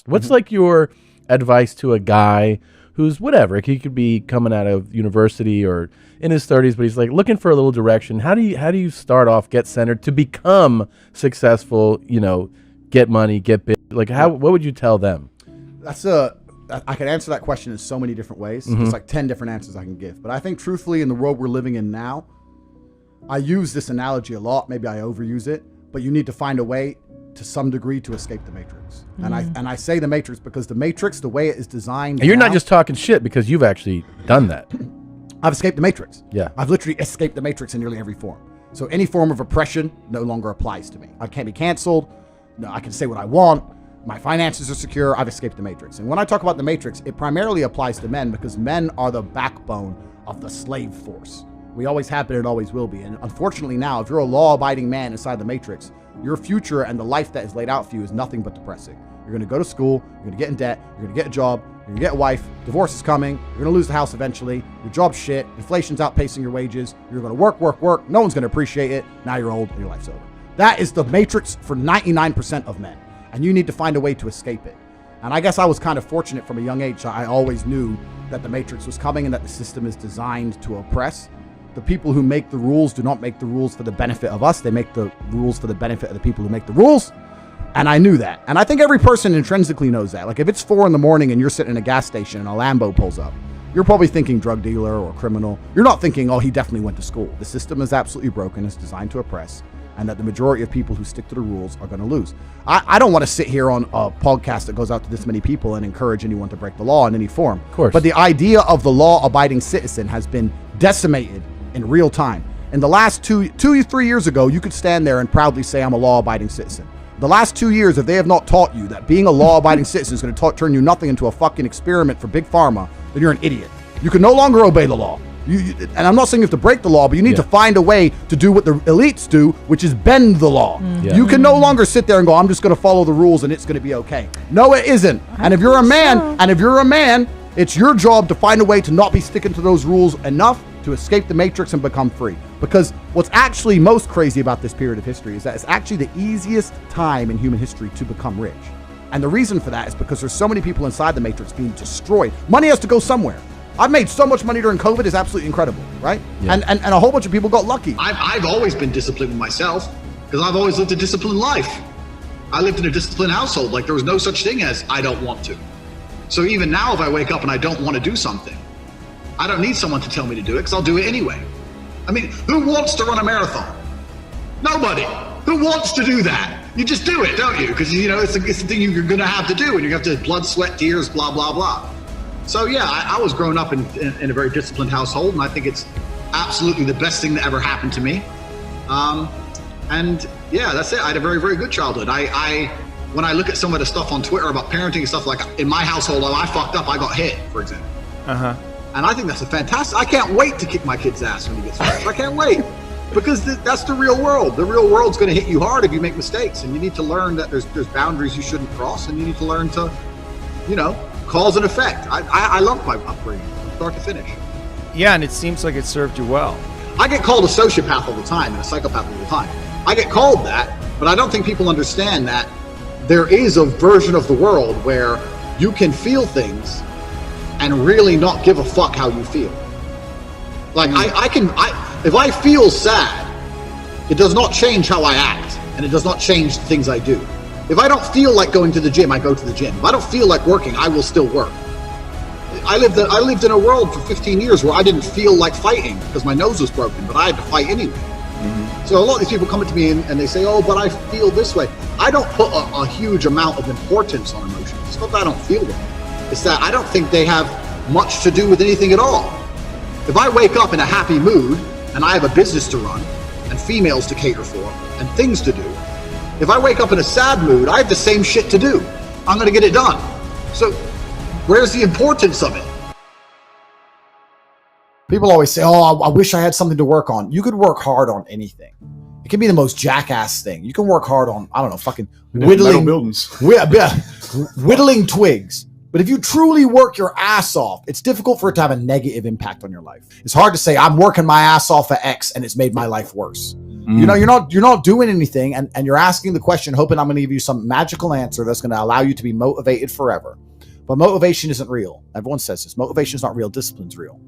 past. What's like your advice to a guy who's whatever? He could be coming out of university or in his 30s, but he's like looking for a little direction. How do you start off, get centered to become successful? Get money, get big. Like what would you tell them? I can answer that question in so many different ways. There's like 10 different answers I can give. But I think truthfully, in the world we're living in now, I use this analogy a lot. Maybe I overuse it, but you need to find a way to some degree to escape the matrix. And I say the matrix because the matrix, the way it is designed. And you're not just talking shit because you've actually done that. I've escaped the matrix. Yeah. I've literally escaped the matrix in nearly every form. So any form of oppression no longer applies to me. I can't be canceled. No, I can say what I want. My finances are secure. I've escaped the matrix. And when I talk about the matrix, it primarily applies to men because men are the backbone of the slave force. We always have been and always will be. And unfortunately now, if you're a law-abiding man inside the matrix, your future and the life that is laid out for you is nothing but depressing. You're going to go to school. You're going to get in debt. You're going to get a job. You're going to get a wife. Divorce is coming. You're going to lose the house eventually. Your job's shit. Inflation's outpacing your wages. You're going to work. No one's going to appreciate it. Now you're old and your life's over. That is the matrix for 99% of men. And you need to find a way to escape it. And I guess I was kind of fortunate from a young age. I always knew that the matrix was coming and that the system is designed to oppress. The people who make the rules do not make the rules for the benefit of us. They make the rules for the benefit of the people who make the rules. And I knew that. And I think every person intrinsically knows that. Like if it's 4 a.m. and you're sitting in a gas station and a Lambo pulls up, you're probably thinking drug dealer or criminal. You're not thinking, oh, he definitely went to school. The system is absolutely broken. It's designed to oppress. And that the majority of people who stick to the rules are going to lose. I don't want to sit here on a podcast that goes out to this many people and encourage anyone to break the law in any form. Of course. But the idea of the law-abiding citizen has been decimated in real time. In the last 3 years ago, you could stand there and proudly say, I'm a law-abiding citizen. The last 2 years, if they have not taught you that being a law-abiding citizen is going to turn you nothing into a fucking experiment for Big Pharma, then you're an idiot. You can no longer obey the law. And I'm not saying you have to break the law, but you need to find a way to do what the elites do, which is bend the law. Yeah. You can no longer sit there and go, I'm just going to follow the rules and it's going to be okay. No, it isn't. And if you're a man, it's your job to find a way to not be sticking to those rules enough to escape the matrix and become free. Because what's actually most crazy about this period of history is that it's actually the easiest time in human history to become rich. And the reason for that is because there's so many people inside the matrix being destroyed. Money has to go somewhere. I've made so much money during COVID, it's absolutely incredible, right? Yeah. And a whole bunch of people got lucky. I've always been disciplined with myself because I've always lived a disciplined life. I lived in a disciplined household. Like there was no such thing as I don't want to. So even now, if I wake up and I don't want to do something, I don't need someone to tell me to do it because I'll do it anyway. I mean, who wants to run a marathon? Nobody. Who wants to do that? You just do it, don't you? Because it's the thing you're going to have to do, and you have to blood, sweat, tears, blah, blah, blah. So yeah, I was growing up in a very disciplined household, and I think it's absolutely the best thing that ever happened to me. And yeah, that's it. I had a very, very good childhood. When I look at some of the stuff on Twitter about parenting and stuff, like in my household, I fucked up, I got hit, for example. And I think that's a fantastic. I can't wait to kick my kid's ass when he gets fresh. I can't wait. Because that's the real world. The real world's going to hit you hard if you make mistakes, and you need to learn that there's boundaries you shouldn't cross, and you need to learn to, cause and effect. I love my upbringing from start to finish. Yeah, and it seems like it served you well. I get called a sociopath all the time and a psychopath all the time. I get called that, but I don't think people understand that there is a version of the world where you can feel things and really not give a fuck how you feel. Like if I feel sad, it does not change how I act, and it does not change the things I do. If I don't feel like going to the gym, I go to the gym. If I don't feel like working, I will still work. I lived in a world for 15 years where I didn't feel like fighting because my nose was broken, but I had to fight anyway. So a lot of these people come up to me and they say, oh, but I feel this way. I don't put a huge amount of importance on emotions. It's not that I don't feel them. It's that I don't think they have much to do with anything at all. If I wake up in a happy mood and I have a business to run and females to cater for and things to do, if I wake up in a sad mood, I have the same shit to do. I'm going to get it done. So where's the importance of it? People always say, oh, I wish I had something to work on. You could work hard on anything. It can be the most jackass thing. You can work hard on, I don't know, fucking whittling buildings. Whittling twigs. But if you truly work your ass off, it's difficult for it to have a negative impact on your life. It's hard to say, I'm working my ass off for X and it's made my life worse. You know, you're not doing anything, and you're asking the question, hoping I'm going to give you some magical answer that's going to allow you to be motivated forever. But motivation isn't real. Everyone says this. Motivation is not real. Discipline's real.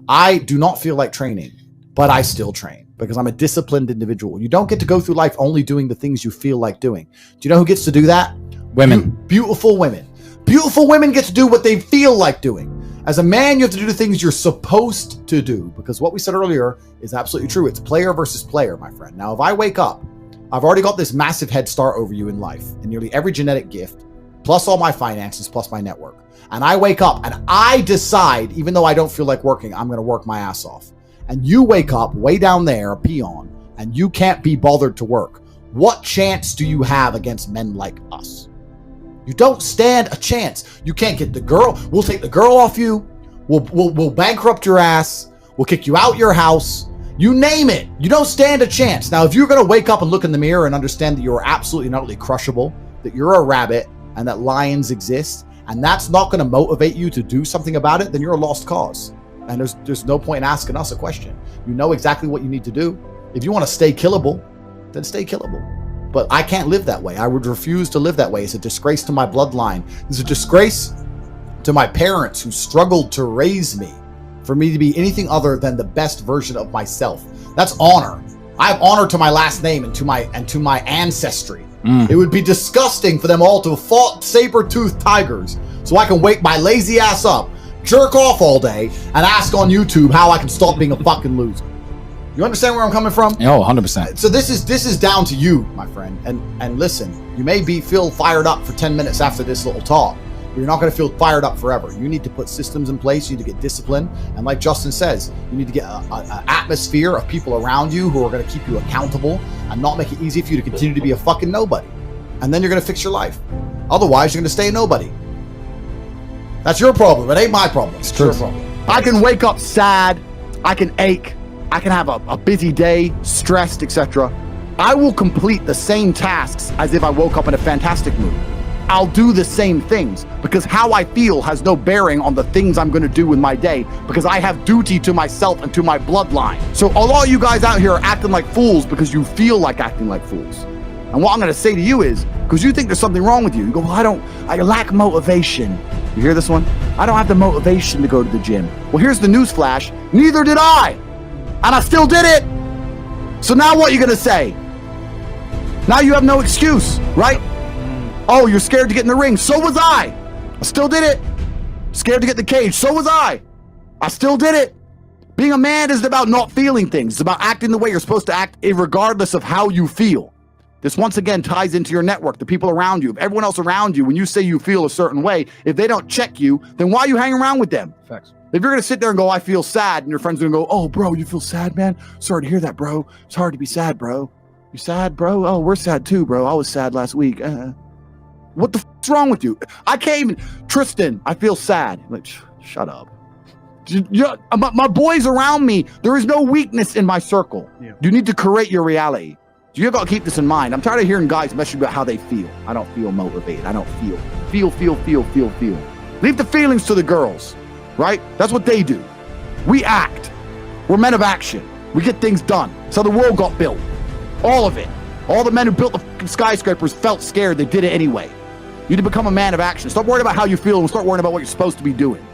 I do not feel like training, but I still train because I'm a disciplined individual. You don't get to go through life only doing the things you feel like doing. Do you know who gets to do that? Women. Beautiful women. Beautiful women get to do what they feel like doing. As a man, you have to do the things you're supposed to do, because what we said earlier is absolutely true. It's player versus player, my friend. Now, if I wake up, I've already got this massive head start over you in life, and nearly every genetic gift, plus all my finances, plus my network. And I wake up and I decide, even though I don't feel like working, I'm going to work my ass off. And you wake up way down there, a peon, and you can't be bothered to work. What chance do you have against men like us? You don't stand a chance. You can't get the girl. We'll take the girl off you. We'll bankrupt your ass. We'll kick you out your house. You name it. You don't stand a chance. Now, if you're going to wake up and look in the mirror and understand that you're absolutely not only crushable, that you're a rabbit and that lions exist, and that's not going to motivate you to do something about it, then you're a lost cause. And there's no point in asking us a question. You know exactly what you need to do. If you want to stay killable, then stay killable. But I can't live that way. I would refuse to live that way. It's a disgrace to my bloodline. It's a disgrace to my parents who struggled to raise me for me to be anything other than the best version of myself. That's honor. I have honor to my last name and to my ancestry. It would be disgusting for them all to have fought saber-toothed tigers so I can wake my lazy ass up, jerk off all day, and ask on YouTube how I can stop being a fucking loser. You understand where I'm coming from? Oh, 100%. So this is down to you, my friend. And listen, you may feel fired up for 10 minutes after this little talk, but you're not going to feel fired up forever. You need to put systems in place. You need to get discipline. And like Justin says, you need to get an atmosphere of people around you who are going to keep you accountable and not make it easy for you to continue to be a fucking nobody. And then you're going to fix your life. Otherwise, you're going to stay a nobody. That's your problem. It ain't my problem. It's your problem. I can wake up sad. I can ache. I can have a busy day, stressed, etc. I will complete the same tasks as if I woke up in a fantastic mood. I'll do the same things because how I feel has no bearing on the things I'm going to do in my day because I have duty to myself and to my bloodline. So all you guys out here are acting like fools because you feel like acting like fools. And what I'm going to say to you is, because you think there's something wrong with you, you go, well, I lack motivation. You hear this one? I don't have the motivation to go to the gym. Well, here's the news flash. Neither did I. And I still did it. So now what are you going to say? Now you have no excuse, right? Oh, you're scared to get in the ring. So was I. I still did it. Scared to get in the cage. So was I. I still did it. Being a man isn't about not feeling things. It's about acting the way you're supposed to act regardless of how you feel. This once again ties into your network, the people around you. If everyone else around you, when you say you feel a certain way, if they don't check you, then why are you hanging around with them? Facts. If you're going to sit there and go, I feel sad, and your friend's going to go, oh, bro, you feel sad, man? Sorry to hear that, bro. It's hard to be sad, bro. You sad, bro? Oh, we're sad too, bro. I was sad last week. What the f***'s wrong with you? I can't even... Tristan, I feel sad. Like, shut up. My boys around me, there is no weakness in my circle. Yeah. You need to create your reality. So you got to keep this in mind. I'm tired of hearing guys message about how they feel. I don't feel motivated. I don't feel. Feel. Leave the feelings to the girls. Right? That's what they do. We act. We're men of action. We get things done. That's how the world got built. All of it. All the men who built the skyscrapers felt scared. They did it anyway. You need to become a man of action. Stop worrying about how you feel and start worrying about what you're supposed to be doing.